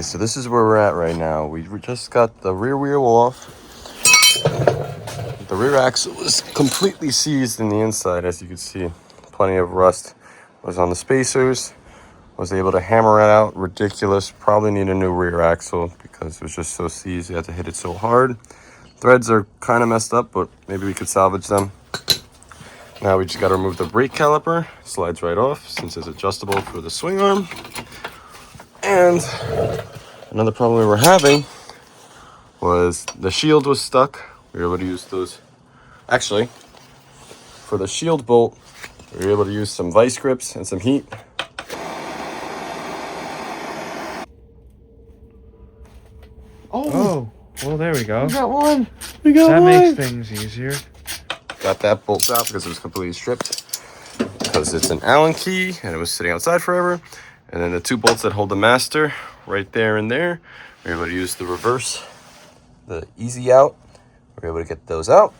guys, so this is where we're at right now. We just got the rear wheel off. The rear axle was completely seized in the inside, as you can see. Plenty of rust was on the spacers. Was able to hammer it out. Ridiculous. Probably need a new rear axle because it was just so seized. You had to hit it so hard. Threads are kind of messed up, but maybe we could salvage them. Now we just got to remove the brake caliper. Slides right off since it's adjustable for the swing arm. And another problem we were having was the shield was stuck. We were able to use those. Actually, for the shield bolt, we were able to use some vice grips and some heat. Oh, well, there we go. We got one. We got that one. That makes things easier. Got that bolt out because it was completely stripped. Because it's an Allen key and it was sitting outside forever. And then the two bolts that hold the master right there and there. We were able to use the reverse, the easy out. We were able to get those out.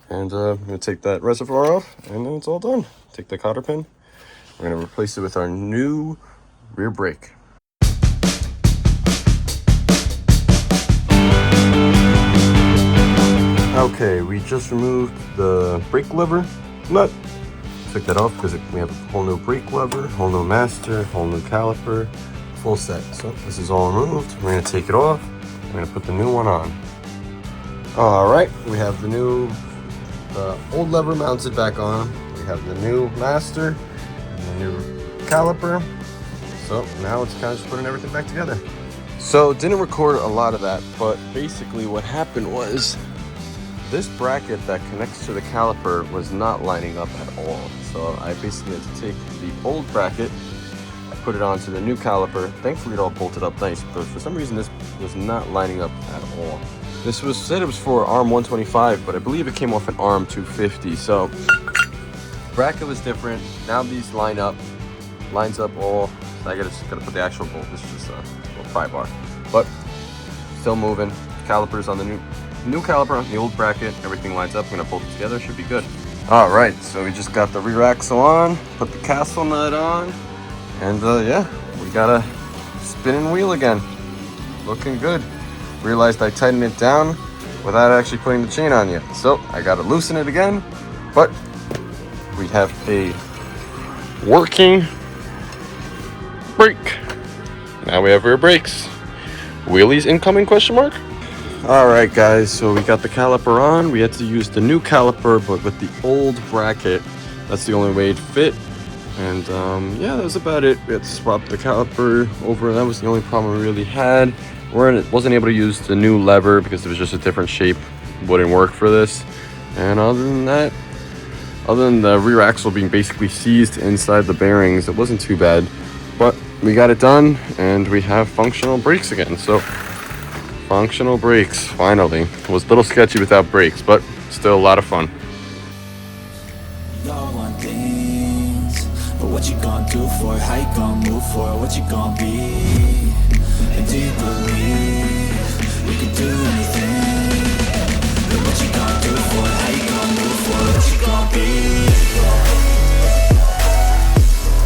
And I'm going to take that reservoir off and then it's all done. Take the cotter pin. We're going to replace it with our new rear brake. Okay, we just removed the brake lever nut. Took that off because we have a whole new brake lever, whole new master, whole new caliper, full set. So this is all removed. We're going to take it off. We're going to put the new one on. All right, we have the old lever mounted back on. We have the new master and the new caliper. So now it's kind of just putting everything back together. So didn't record a lot of that, but basically what happened was this bracket that connects to the caliper was not lining up at all. So I basically had to take the old bracket, I put it onto the new caliper. Thankfully it all bolted up nice, but for some reason this was not lining up at all. This was said it was for RM125, but I believe it came off an RM250. So bracket was different. Now these lines up all. So I just gotta put the actual bolt. This is just a little pry bar, but still moving. Calipers on the new caliper on the old bracket. Everything lines up. I'm gonna bolt it together. Should be good. All right, so we just got the rear axle on, put the castle nut on, and yeah, we got a spinning wheel again. Looking good. Realized I tightened it down without actually putting the chain on yet, so I gotta loosen it again. But we have a working brake. Now we have rear brakes. Wheelies incoming ? All right, guys, so we got the caliper on. We had to use the new caliper, but with the old bracket. That's the only way it fit. And yeah, that was about it. We had to swap the caliper over. That was the only problem we really had. Wasn't able to use the new lever because it was just a different shape. Wouldn't work for this. And other than that, other than the rear axle being basically seized inside the bearings, it wasn't too bad. But we got it done, and we have functional brakes again. So functional brakes, finally. It was a little sketchy without brakes, but still a lot of fun. Y'all want things, but what you gonna do for it? How you gonna move for it? What you gonna be?